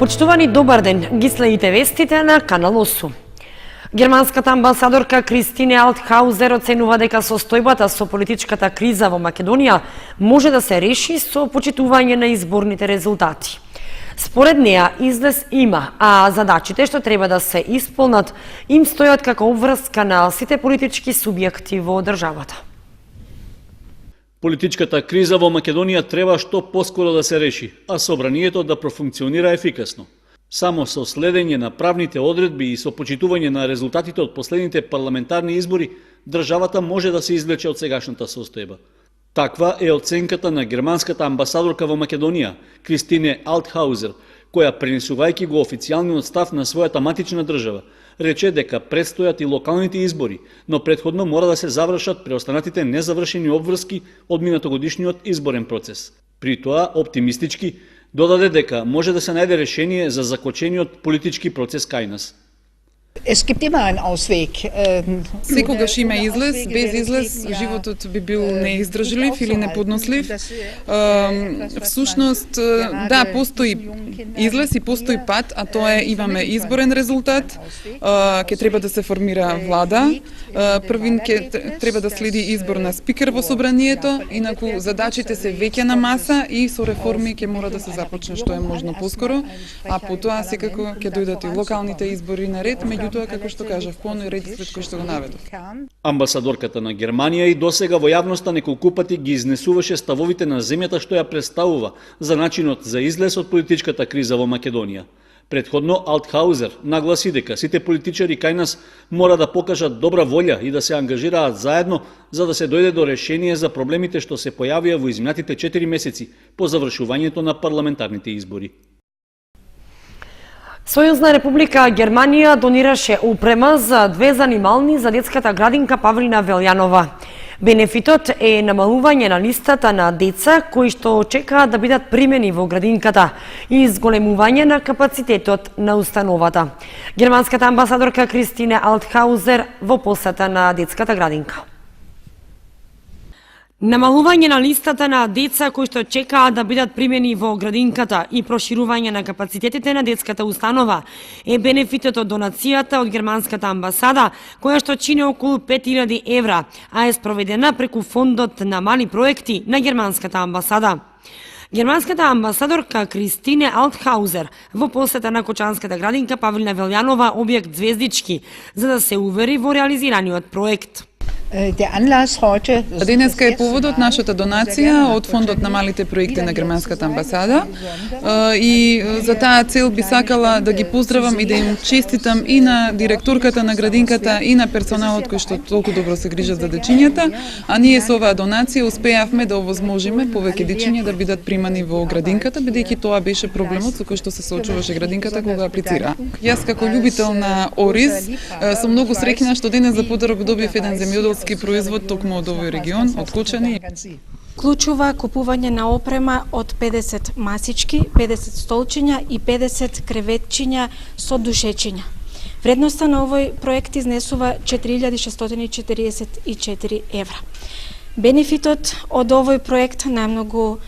Почитувани, добар ден, ги следите вестите на Канал 8. Германската амбасадорка Кристине Алтхаузер оценува дека состојбата со политичката криза во Македонија може да се реши со почитување на изборните резултати. Според неа излез има, а задачите што треба да се исполнат им стојат како обврска на сите политички субјекти во државата. Политичката криза во Македонија треба што поскоро да се реши, а собранието да профункционира ефикасно. Само со следење на правните одредби и со почитување на резултатите од последните парламентарни избори, државата може да се извлече од сегашната состојба. Таква е оценката на германската амбасадорка во Македонија, Кристине Алтхаузер, која пренесувајќи го официјалниот став на својата матична држава, рече дека предстојат и локалните избори, но претходно мора да се завршат преостанатите незавршени обврски од минатогодишниот изборен процес. При тоа, оптимистички, додаде дека може да се најде решение за закочениот политички процес кај нас. Секогаш има излез, без излез животот би бил неиздржлив или неподнослив. Всушност, да, постои излез и постои пат, а тоа е имаме изборен резултат, ќе треба да се формира влада, првин ќе треба да следи избор на спикер во собранието, инаку задачите се веќе на маса и со реформи ќе мора да се започне што е можно поскоро, а потоа секако ќе дојдат и локалните избори на ред, меѓутоа, како што кажав, поно и редислед кој што го наведов. Амбасадорката на Германија и досега во јавноста неколку пати ги изнесуваше ставовите на земјата што ја представува за начинот за излез од политичката криза во Македонија. Предходно Алтхаузер нагласи дека сите политичари кај нас мора да покажат добра волја и да се ангажираат заедно за да се дојде до решение за проблемите што се појавија во изминатите 4 месеци по завршувањето на парламентарните избори. Сојузна република Германија донираше упрема за 2 занимални за детската градинка Павлина Велјанова. Бенефитот е намалување на листата на деца кои што чекаат да бидат примени во градинката и зголемување на капацитетот на установата. Германската амбасадорка Кристине Алтхаузер во посета на детската градинка. Намалување на листата на деца кои што чекаат да бидат примени во градинката и проширување на капацитетите на детската установа е бенефитот од донацијата од германската амбасада, која што чини околу 5000 евра, а е спроведена преку фондот на мали проекти на германската амбасада. Германската амбасадорка Кристине Алтхаузер во посета на Кочанската градинка Павлина Велјанова објект Звездички, за да се увери во реализираниот проект. Денеска е поводот нашата донација од фондот на малите проекти на германската амбасада и за таа цел би сакала да ги поздравам и да им честитам и на директорката на градинката и на персоналот кој што толку добро се грижат за дечињата, а ние со оваа донација успеавме да овозможиме повеќе дечиња да бидат примани во градинката, бидејќи тоа беше проблемот со кој што се соочуваше градинката кога аплицира. Јас како љубител на ориз сум многу среќна што денес за подарок добив еден земјоделски производ токму од овој регион, од Кочани. Вклучува купување на опрема од 50 масички, 50 столчиња и 50 креветчиња со душечиња. Вредноста на овој проект изнесува 4644 евра. Бенефитот од овој проект најмногу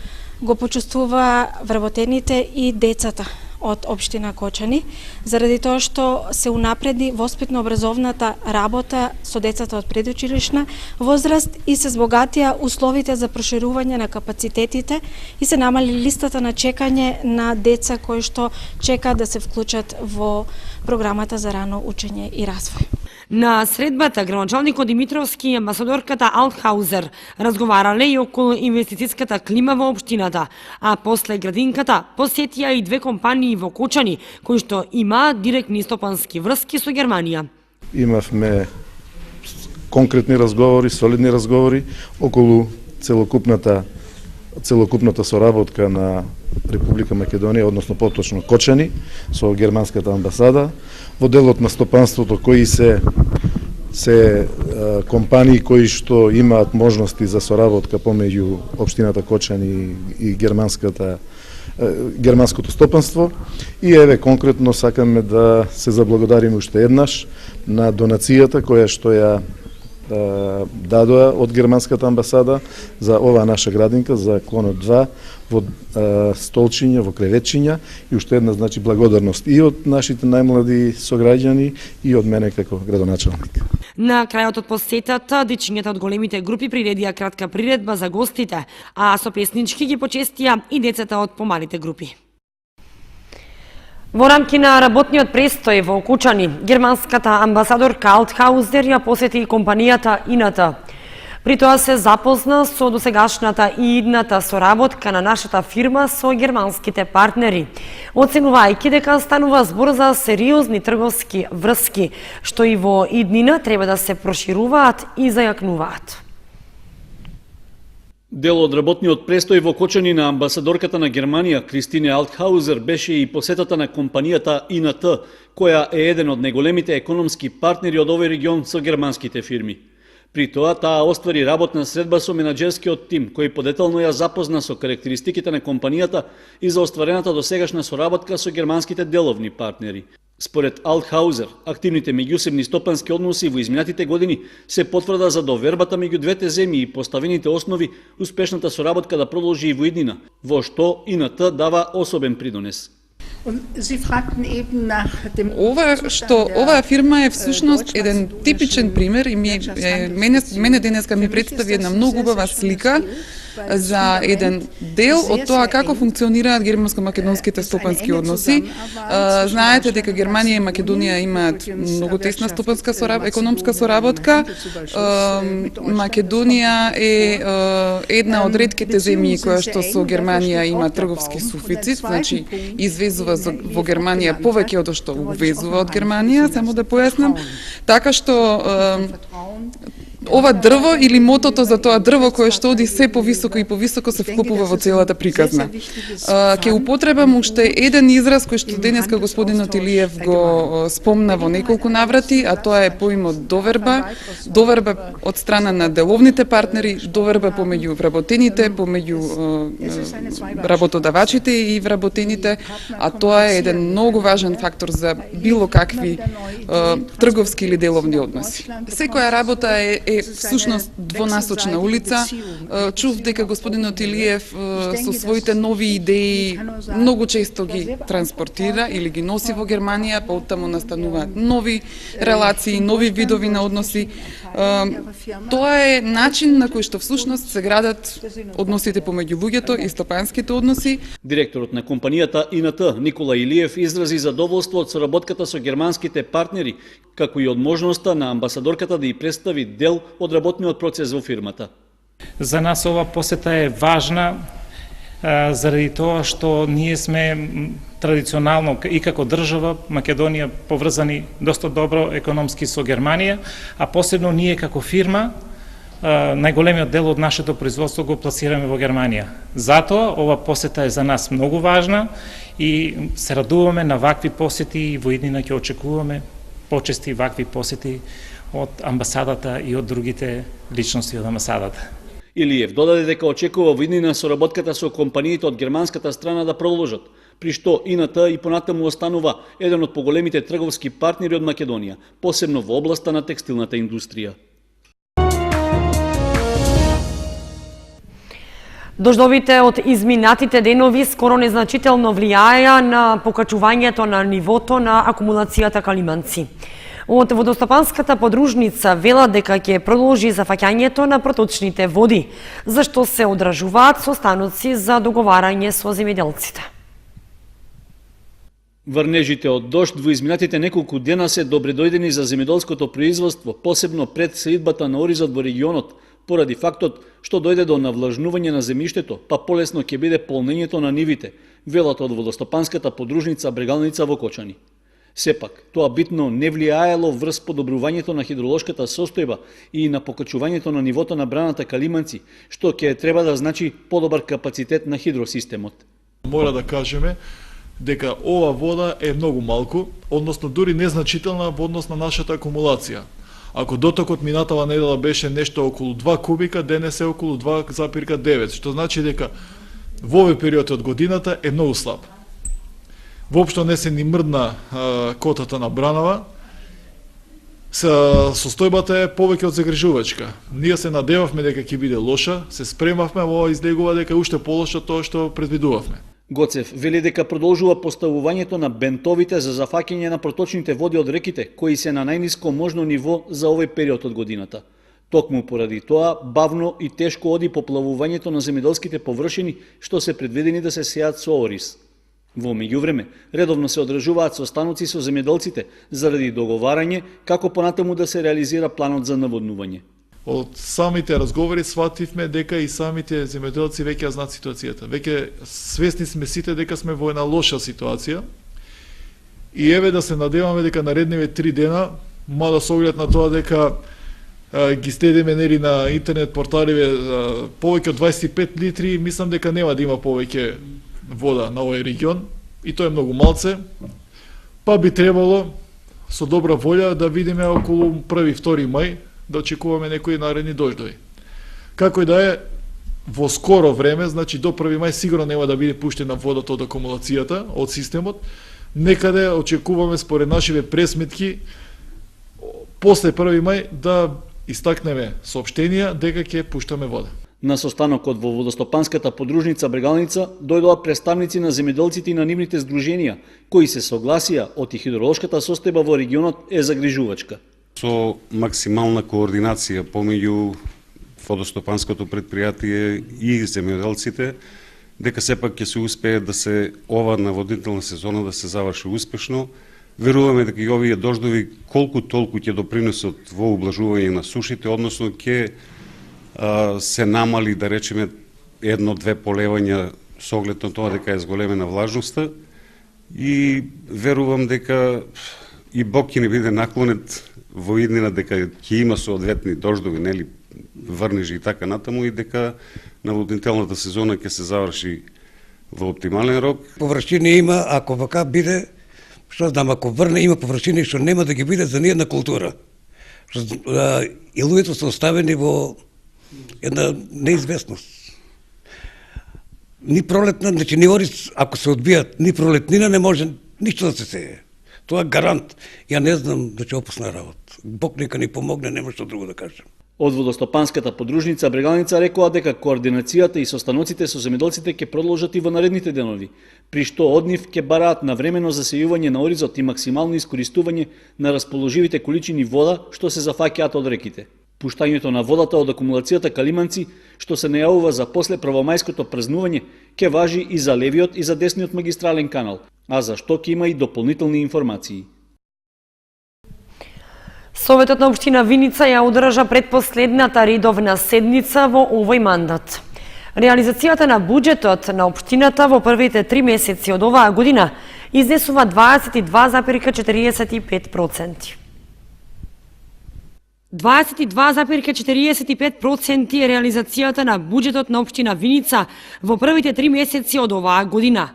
го почувствува вработените и децата од општина Кочани, заради тоа што се унапреди воспитно-образовната работа со децата од предучилишна возраст и се збогатија условите за проширување на капацитетите и се намали листата на чекање на деца кои што чекаат да се вклучат во програмата за рано учење и развој. На средбата градоначалникот Димитровски и амбасадорката Алтхаузер разговарале и околу инвестицијската клима во општината, а после градинката посетија и 2 компании во Кочани кои што имаат директни стопански врски со Германија. Имавме конкретни разговори, солидни разговори околу целокупната соработка на Република Македонија, односно поточно Кочани, со германската амбасада, во делот на стопанството кои се компании кои што имаат можности за соработка помеѓу општината Кочани и германското стопанство. И еве конкретно сакаме да се заблагодариме уште еднаш на донацијата која што ја дадоа од германската амбасада за оваа наша градинка, за клонот 2 во столчиња, во креветчиња, и уште една значи благодарност и од нашите најмлади сограѓани и од мене како градоначалник. На крајот од посетата, дечињата од големите групи приредија кратка приредба за гостите, а со песнички ги почестија и децата од помалите групи. Во рамки на работниот престој во Кучани, германската амбасадорка Алтхаузер ја посети компанијата ИНТ. При тоа се запозна со досегашната и идната соработка на нашата фирма со германските партнери, оценувајќи дека станува збор за сериозни трговски врски, што и во иднина треба да се прошируваат и зајакнуваат. Дел од работниот престој во Кочани на амбасадорката на Германија Кристине Алтхаузер беше и посетата на компанијата ИНТ, која е еден од најголемите економски партнери од овој регион со германските фирми. При тоа, таа оствари работна средба со менаџерскиот тим, кој подетално ја запозна со карактеристиките на компанијата и за остварената досегашна соработка со германските деловни партнери. Според Алтхаузер, активните меѓусебни стопански односи во изминатите години се потврда за довербата меѓу двете земји и поставените основи успешната соработка да продолжи и во иднина, во што ИНТ дава особен придонес. Оваа фирма е всушност еден типичен пример и мене денеска ми представи една многу убава слика за еден дел од тоа како функционираат германско-македонските стопански односи. Знаете дека Германија и Македонија имаат многу тесна стопанска економска соработка. Македонија е една од ретките земји која што со Германија има трговски суфицит, значи извезува во Германија повеќе од што увезува од Германија, само да појаснам. Така што ова дрво или мотото за тоа дрво кое што оди се повисоко и повисоко се вклопува во целата приказна. Ке употребам уште еден израз кој што денеска господинот Илиев го спомна во неколку наврати, а тоа е поимот доверба. Доверба од страна на деловните партнери, доверба помеѓу вработените, помеѓу работодавачите и вработените, а тоа е еден многу важен фактор за било какви трговски или деловни односи. Секоја работа е всушност двонасочна улица. Чув дека господинот Илиев со своите нови идеи многу често ги транспортира или ги носи во Германија, па оттаму настануваат нови релации, нови видови на односи. Тоа е начин на кој што всушност се градат односите помеѓу луѓето и стопанските односи. Директорот на компанијата ИНТ Никола Илиев изрази задоволство од соработката со германските партнери, како и од можноста на амбасадорката да ја представи дел од работниот процес во фирмата. За нас ова посета е важна заради тоа што ние сме традиционално и како држава Македонија поврзани доста добро економски со Германија, а посебно ние како фирма најголемиот дел од нашето производство го пласираме во Германија. Затоа ова посета е за нас многу важна и се радуваме на вакви посети и во иднина ќе очекуваме почести вакви посети од амбасадата и од другите личности од амбасадата. Илиев додаде дека очекува во иднина соработката со компаниите од германската страна да продолжат, при што ИНТ и понатаму останува еден од поголемите трговски партнери од Македонија, посебно во областа на текстилната индустрија. Дождовите од изминатите денови скоро незначително влијаја на покачувањето на нивото на акумулацијата калиманци. Од водостопанската подружница велат дека ќе продолжи зафаќањето на проточните води, зашто се одражуваат состаноци за договарање со земјоделците. Врнежите од дожд во изминатите неколку дена се добредојдени за земјоделското производство, посебно пред сеидбата на оризот во регионот, поради фактот што дојде до навлажнување на земјиштето, па полесно ќе биде полнењето на нивите, велат од водостопанската подружница Брегалница во Кочани. Сепак, тоа битно не влијаело врз подобрувањето на хидролошката состојба и на покачувањето на нивото на браната Калиманци, што ќе треба да значи подобар капацитет на хидросистемот. Мора да кажеме дека ова вода е многу малку, односно дури незначителна во однос на нашата акумулација. Ако дотокот минатава недела беше нешто околу 2 кубика, денес е околу 2,9, што значи дека во овој период од годината е многу слаб. Воопшто не се ни мрдна котата на бранава. Состојбата е повеќе од загрижувачка. Ние се надевавме дека ќе биде лоша, се спремавме, во излегува дека уште полоша тоа што предвидувавме. Гоцев вели дека продолжува поставувањето на бентовите за зафаќање на проточните води од реките, кои се на најниско можно ниво за овој период од годината. Токму поради тоа, бавно и тешко оди поплавувањето на земјоделските површини, што се предвидени да се сеат со ориз. Во меѓувреме, редовно се одржуваат состаноци со земјоделците заради договарање како понатаму да се реализира планот за наводнување. Од самите разговори свативме дека и самите земјоделци веќе ја знаат ситуацијата. Веќе свесни сме сите дека сме во една лоша ситуација. И еве да се надеваме дека наредниве 3 дена, мада со оглед на тоа дека ги следиме нели на интернет порталиве повеќе од 25 литри, мислам дека нема да има повеќе вода на овој регион и тоа е многу малце. Па би требало со добра волја да видиме околу 1-2 мај да очекуваме некои наредни дождови. Како и да е, во скоро време, значи до 1 мај сигурно нема да биде пуштена водата од акумулацијата, од системот. Некаде очекуваме според нашиве пресметки после 1 мај да истакнеме соопштенија дека ќе пуштаме вода. На состанокот во водостопанската подружница Брегалница дојдоа представници на земјоделците и на нивните здруженија, кои се согласија оти хидролошката состојба во регионот е загрижувачка. Со максимална координација помеѓу водостопанското предпријатие и земјоделците, дека сепак ќе се успее да се ова наводнителна сезона да се заврши успешно. Веруваме дека и овие дождови колку толку ќе допринесат во ублажување на сушите, односно ќе се намали, да речеме, 1-2 полевања со оглед на тоа дека е зголемена влажноста и верувам дека и Бог ќе не биде наклонет во иднина дека ќе има соодветни дождови, нели, врнежи и така натаму и дека наводнителната сезона ќе се заврши во оптимален рок. Површини има, ако вака биде, што знам, ако врне има површини што нема да ги биде за ниедна култура. И луѓето се оставени во една неизвестност. Ни пролетна, значи ни ориз, ако се одбијат, ни пролетнина не може ништо да се сее. Тоа е гарант. Ја не знам да ќе опусна работа. Бог нека ни помогне, нема што друго да кажем. Од водостопанската подружница Брегалница рекоа дека координацијата и состаноците со земјоделците ќе продолжат и во наредните денови, при што од нив ќе бараат навремено засејување на оризот и максимално искористување на расположивите количини вода што се зафаќаат од реките. Пуштањето на водата од акумулацијата Калиманци, што се најавува за после првомајското празнување, ќе важи и за левиот и за десниот магистрален канал, а за што ќе има и дополнителни информации. Советот на општина Виница ја одржа предпоследната редовна седница во овој мандат. Реализацијата на буџетот на општината во првите 3 месеци од оваа година изнесува 22,45%. 22,45% е реализацијата на буџетот на општина Виница во првите 3 месеци од оваа година.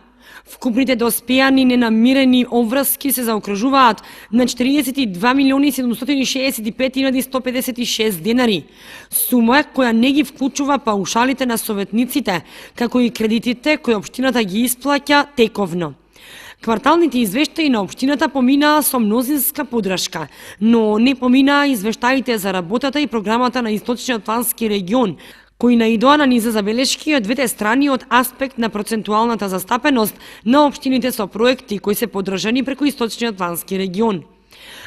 Вкупните доспејани ненамирени обврски се заокружуваат на 42.765.156 денари, сума која не ги вклучува паушалите на советниците, како и кредитите кои општината ги исплаќа тековно. Кварталните извештаи на општината поминаа со мнозинска подршка, но не поминаа извештаите за работата и програмата на Источниот плански регион, кои наидоа на низа забелешки од двете страни од аспект на процентуалната застапеност на општините со проекти кои се поддржани преку Источниот плански регион.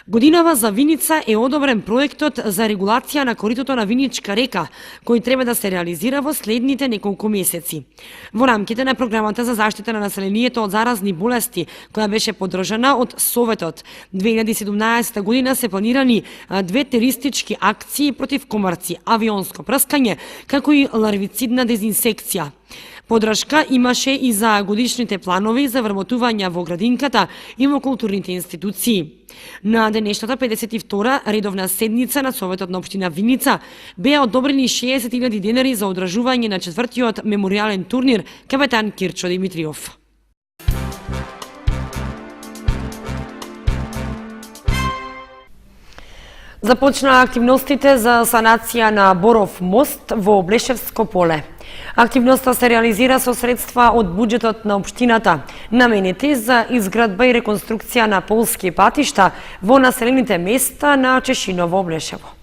Годинава за Виница е одобрен проектот за регулација на коритото на Виничка река, кој треба да се реализира во следните неколку месеци. Во рамките на програмата за заштита на населението од заразни болести, која беше поддржана од Советот, 2017 година се планирани 2 терористички акции против комарци, авионско прскање, како и ларвицидна дезинсекција. Подршка имаше и за годишните планови за вработување во градинката и во културните институции. На денешната 52-ра редовна седница на Советот на општина Виница беа одобрени 60.000 денари за одржување на 4-тиот меморијален турнир Капетан Кирчо Димитриов. Започнаа активностите за санација на Боров мост во Блешевско поле. Активноста се реализира со средства од буџетот на општината, наменети за изградба и реконструкција на полски патишта во населените места на Чешиново, Облешево.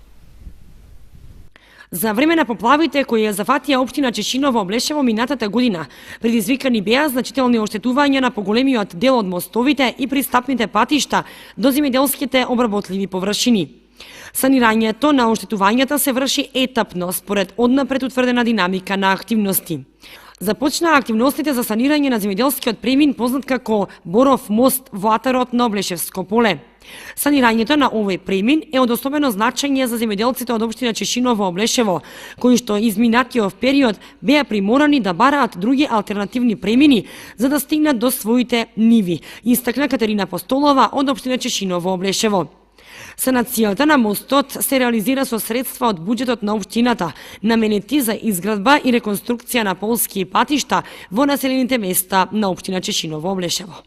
За време на поплавите кои ја зафатија општина Чешиново, Облешево минатата година, предизвикани беа значителни оштетувања на поголемиот дел од мостовите и пристапните патишта до земјоделските обработливи површини. Санирањето на оштетувањата се врши етапно според однапред утврдена динамика на активности. Започнаа активностите за санирање на земјоделскиот премин познат како Боров мост во атарот на Облешевско поле. Санирањето на овој премин е од особено значење за земјоделците од општина Чешиново, Облешево, кои што изминатиот период беа приморани да бараат други алтернативни премини за да стигнат до своите ниви, истакна Катерина Постолова од општина Чешиново, Облешево. Санацијата на мостот се реализира со средства од буџетот на општината, наменети за изградба и реконструкција на полски патишта во населените места на општина Чешиново, Облешево.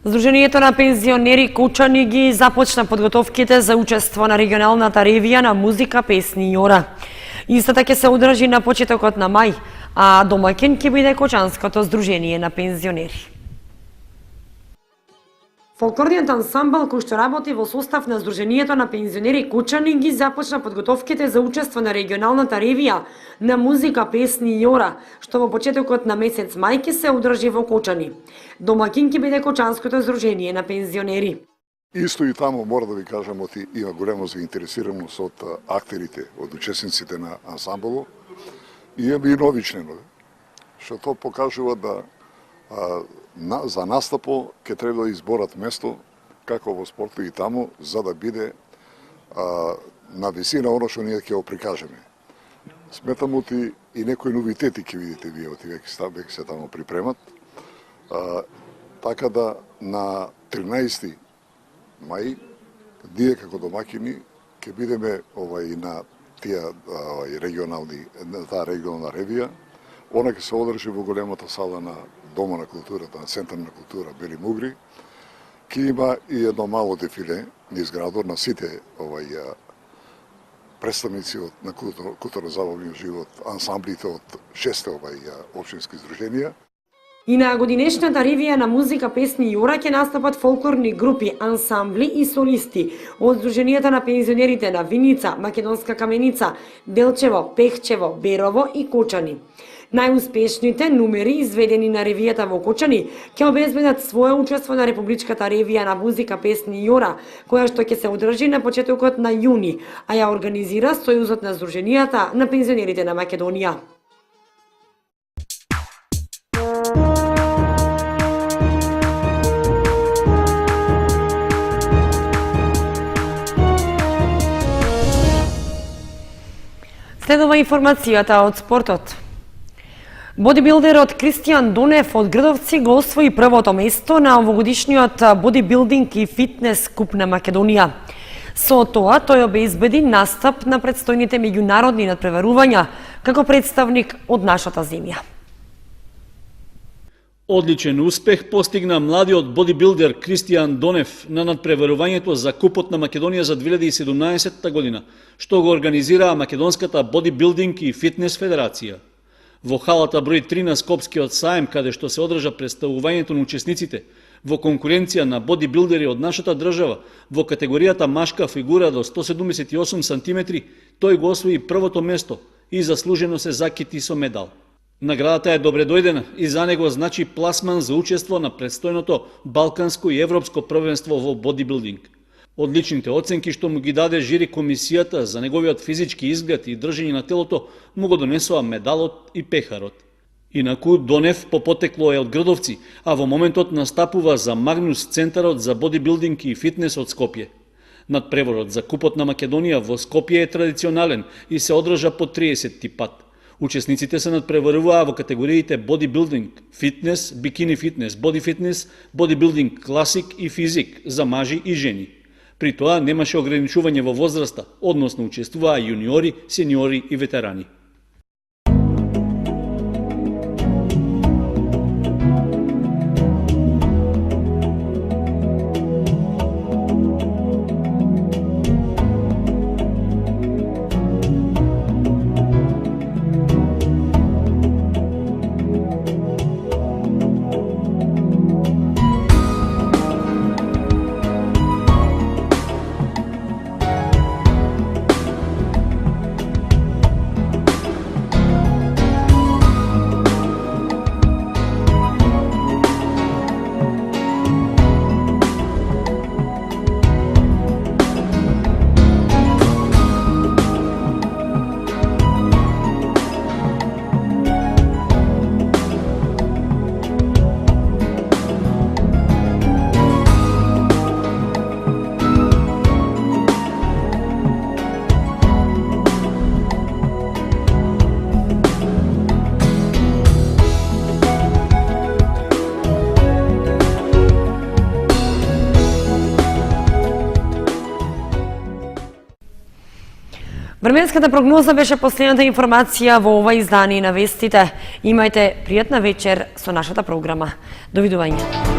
Сдруженијето на пензионери Кучани ги започна подготовките за учество на регионалната ревија на музика, песни и ора. Истата ќе се одржи на почетокот на мај, а домаќин ќе биде Кочанското сдружение на пензионери. Фолклорниот ансамбл кој што работи во состав на Сдруженијето на пензионери Кучани ги започна подготовките за учество на регионалната ревија на музика, песни и ора, што во почетокот на месец мај ќе се одржи во Кочани. Домаќин ќе биде Кочанското сдружение на пензионери. Исто и таму мора да ви кажам оти има голема заинтересираност од актерите, од учесниците на ансамблот и имаме и нови членови, што то покажува да за настапо ќе треба да изборат место како во спортот и таму за да биде на висина оно што ние ќе го прикажеме. Сметам оти и некои новитети ќе видите вие оти веќе се таму припремат. Така да на 13 мај ние како домаќини ќе бидеме на таа регионална ревија. Она ќе се одржи во големата сала на Дома на културата, на Центар на култура Бели Мугри. Ќе има и едно мало дефиле низ градот на сите представници на културно-забавниот живот, ансамблите од 6 општински здруженија. И на годинешната ревија на музика, песни и ора ќе настапат фолклорни групи, ансамбли и солисти од Сдруженијата на пензионерите на Виница, Македонска Каменица, Делчево, Пехчево, Берово и Кочани. Најуспешните numeri изведени на ревијата во Кочани ќе обезбедат своје учество на Републичката ревија на музика, песни и ора, која што ќе се одржи на почетокот на јуни, а ја организира Сојузот на Сдруженијата на пензионерите на Македонија. Следува информацијата од спортот. Бодибилдерот Кристијан Донев од Грдовци го освои првото место на овогодишниот бодибилдинг и фитнес куп на Македонија. Со тоа тој обезбеди настап на предстојните меѓународни надпреварувања како представник од нашата земја. Одличен успех постигна младиот бодибилдер Кристијан Донев на надпреварувањето за Купот на Македонија за 2017 година, што го организираа Македонската бодибилдинг и фитнес федерација. Во халата број 3 на Скопскиот саем, каде што се одржа представувањето на учесниците, во конкуренција на бодибилдери од нашата држава, во категоријата машка фигура до 178 сантиметри, тој го освои првото место и заслужено се закити со медал. Наградата е добре дојдена и за него значи пласман за учество на предстојното балканско и европско првенство во бодибилдинг. Одличните оценки што му ги даде жири комисијата за неговиот физички изглед и држење на телото му го донесоа медалот и пехарот. Инаку Донев по потекло е од Грдовци, а во моментот настапува за Магнус Центарот за бодибилдинг и фитнес од Скопје. Надпреворот за Купот на Македонија во Скопје е традиционален и се одржа по 30-ти пат. Учесниците се надпреваруваа во категориите бодибилдинг, фитнес, бикини фитнес, боди фитнес, бодибилдинг класик и физик за мажи и жени. При тоа немаше ограничување во возраста, односно учествуваа јуниори, сениори и ветерани. Временската прогноза беше последната информација во ова издание на вестите. Имајте пријатна вечер со нашата програма. Довидување.